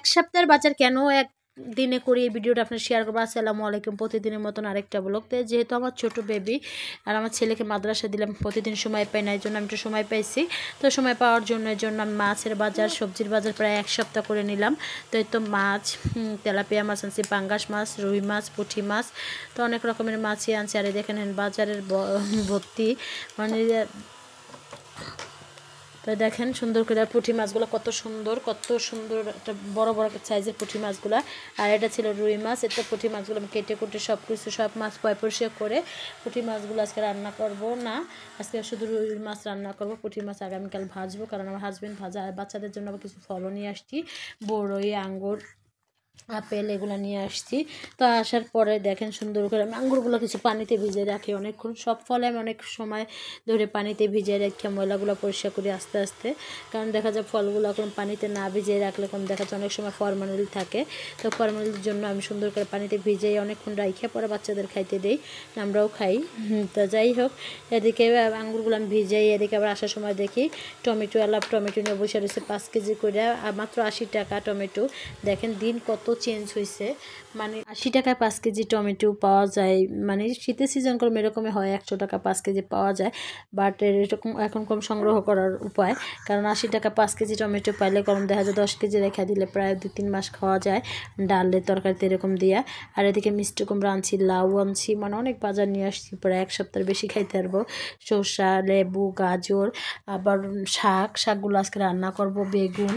এক সপ্তাহের বাজার কেন এক দিনে করি এই ভিডিওটা আপনার শেয়ার করবো। আসসালামু আলাইকুম। প্রতিদিনের মতন আরেকটা ব্লগতে, যেহেতু আমার ছোট বেবি আর আমার ছেলেকে মাদ্রাসা দিলাম, প্রতিদিন সময় পাই না, এই জন্য আমি একটু সময় পাইছি। তো সময় পাওয়ার জন্য আমি মাছের বাজার, সবজির বাজার প্রায় এক সপ্তাহ করে নিলাম। তো এই তো মাছ, তেলাপিয়া মাছ আনছি, পাঙ্গাস মাছ, রুই মাছ, পুঁটি মাছ, তো অনেক রকমের মাছই আনছি। আর দেখেন বাজারের ভর্তি, মানে তো দেখেন সুন্দর করে পুঁটি মাছগুলো কত সুন্দর একটা বড় বড় সাইজের পুঁটি মাছগুলো। আর এটা ছিল রুই মাছ। এটা পুঁটি মাছগুলো আমি কেটে কুটে সব মাছ পরিষ্কার করে পুঁটি মাছগুলো আজকে রান্না করব না, আজকে শুধু রুই মাছ রান্না করব। পুঁটি মাছ আগামীকাল ভাজবো, কারণ আমার হাজবেন্ড ভাজা। আর বাচ্চাদের জন্য আবার কিছু ফলও নিয়ে আসছি, বড়ই, আঙ্গুর, আপেল, এগুলো নিয়ে আসছি। তো আসার পরে দেখেন সুন্দর করে আমি আঙ্গুরগুলো কিছু পানিতে ভিজিয়ে রাখি অনেকক্ষণ। সব ফলে আমি অনেক সময় ধরে পানিতে ভিজিয়ে রাখি, ময়লাগুলো পরিষ্কার করি আস্তে আস্তে, কারণ দেখা যায় ফলগুলো এখন পানিতে না ভিজিয়ে রাখলে কোন দেখা যায় অনেক সময় ফরমালিন থাকে। তো ফরমালিনের জন্য আমি সুন্দর করে পানিতে ভিজিয়ে অনেকক্ষণ রাখে পরে বাচ্চাদের খাইতে দেই, আমরাও খাই। তো যাই হোক, এদিকে আঙ্গুরগুলো আমি ভিজাই। এদিকে আবার আসার সময় দেখি টমেটো নিয়ে বসে রয়েছে 5 কেজি করে, আর মাত্র 80 টাকা টমেটো। দেখেন দিন কত চেঞ্জ হয়েছে, মানে 80 টাকায় 5 কেজি টমেটো পাওয়া যায়। মানে শীতের সিজন করে এরকমই হয়, 100 টাকা 5 কেজি পাওয়া যায়। বাট এরকম এখন কম সংগ্রহ করার উপায়, কারণ 80 টাকা 5 কেজি টমেটো পাইলে কম দেখা যায় 10 কেজি রেখে দিলে প্রায় 2-3 মাস খাওয়া যায় ডালের তরকারিতে এরকম দিয়া। আর এদিকে মিষ্টি কুমড়া আনছি, লাউ আনছি, মানে অনেক বাজার নিয়ে আসছি, প্রায় এক সপ্তাহের বেশি খাইতে পারবো। শসা, লেবু, গাজর, আবার শাকগুলো আজকে রান্না করব, বেগুন,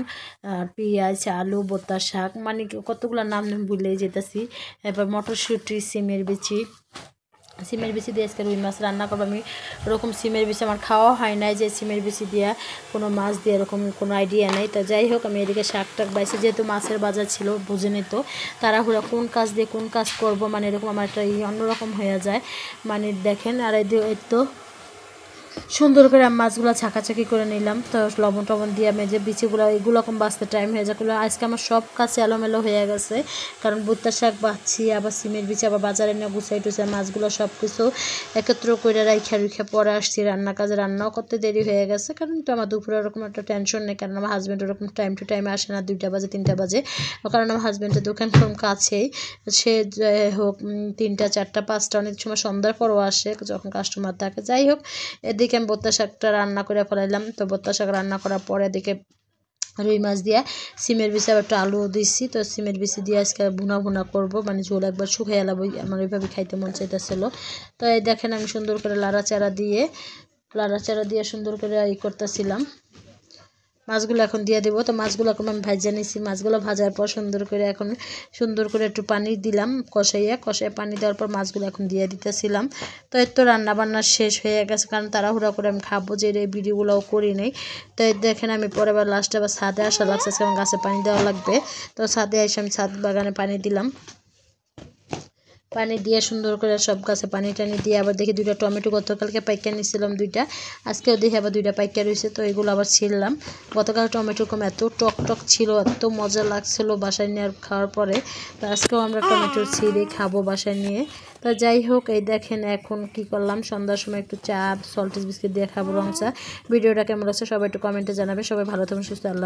পেঁয়াজ, আলু, বোতা শাক, মানে কতগুলো নাম ভুলে যেতেছি। এবার মটরশুঁটি, সিমের বিচি দিয়ে আজকে রুই মাছ রান্না করবো। আমি ওরকম সিমের বিচি আমার খাওয়া হয় নাই, যে সিমের বিচি দিয়া কোনো মাছ দিয়ে এরকম কোনো আইডিয়া নেই। তো যাই হোক, আমি এদিকে শাক বাইছি, যেহেতু মাছের বাজার ছিল বুঝে নিত তাড়াহুড়া কোন কাজ দিয়ে কোন কাজ করব, মানে এরকম আমার একটা অন্যরকম হয়ে যায়। মানে দেখেন, আর এই তো সুন্দর করে আমি মাছগুলো ছাকাছাকি করে নিলাম। তো লবণ টবণ দিয়ে আমি যে বিচিগুলো এগুলো কম বাঁচতে টাইম হয়ে যায়। আজকে আমার সব কাজ এলোমেলো হয়ে গেছে, কারণ বুট্টা শাক বাঁচছি, আবার সিমের বিচি, আবার বাজারে নিয়ে গুছাই টুছাই মাছগুলো সব কিছু একত্র করে রেখে পরে আসছি রান্নাও করতে দেরি হয়ে গেছে। কারণ তো আমার দুপুরে ওরকম একটা টেনশন নেই, কারণ আমার হাজব্যান্ড ওরকম টাইম টু টাইমে আসে না, 2টা বাজে 3টা বাজে। কারণ আমার হাজব্যান্ডের দোকান খুব কাছেই, সে হোক 3টা 4টা 5টা, অনেক সময় সন্ধ্যার পরও আসে যখন কাস্টমার থাকে। যাই হোক, এদিকে আমি বোত্তা শাকটা রান্না করে ফেলাইলাম। তো বোত্তা শাক রান্না করার পরে এদিকে রুই মাছ দিয়ে সিমের বিচি, আবার একটু আলুও দিচ্ছি। তো সিমের বিচি দিয়ে আজকে ভুনা করবো, মানে ঝোল একবার শুকিয়ে এলাম, আমার ওইভাবে খাইতে মন চাইতেছিল। তো এই দেখেন আমি সুন্দর করে লাড়াচাড়া দিয়ে সুন্দর করে করতেছিলাম। মাছগুলো এখন দিয়ে দেবো। তো মাছগুলো এখন আমি ভাজা নিছি। মাছগুলো ভাজার পর সুন্দর করে একটু পানি দিলাম, কষাইয়ে পানি দেওয়ার পর মাছগুলো এখন দিয়ে দিতেছিলাম। তো এর তো রান্নাবান্না শেষ হয়ে গেছে, কারণ তাড়াহুড়া করে আমি খাবো, যে এই ভিডিওগুলোও করি নাই। তো দেখেন আমি পরে আবার লাস্টে আবার ছাদে আসা লাগছে, কারণ গাছে পানি দেওয়া লাগবে। তো ছাদে এসে আমি ছাদ বাগানে পানি দিলাম। পানি দিয়ে সুন্দর করে সব গাছে পানি টানি দিয়ে আবার দেখি 2টা টমেটো গতকালকে পাইকার নিয়েছিলাম 2টা, আজকেও দেখি আবার 2টা পাইকার হয়েছে। তো এগুলো আবার ছিললাম। গতকাল টমেটো কম এত টক ছিল, এত মজা লাগছিল বাসায় নিয়ে খাওয়ার পরে। তো আজকেও আমরা টমেটো ছিঁড়ে খাবো বাসায় নিয়ে। তো যাই হোক, এই দেখেন এখন কি করলাম, সন্ধ্যার সময় একটু চা, সল্টেজ বিস্কিট দিয়ে খাবো, রং চা। ভিডিওটা কেমন লাগছে সবাই একটু কমেন্টে জানাবে। সবাই ভালো থাকুন, সুস্থ, আল্লাহ।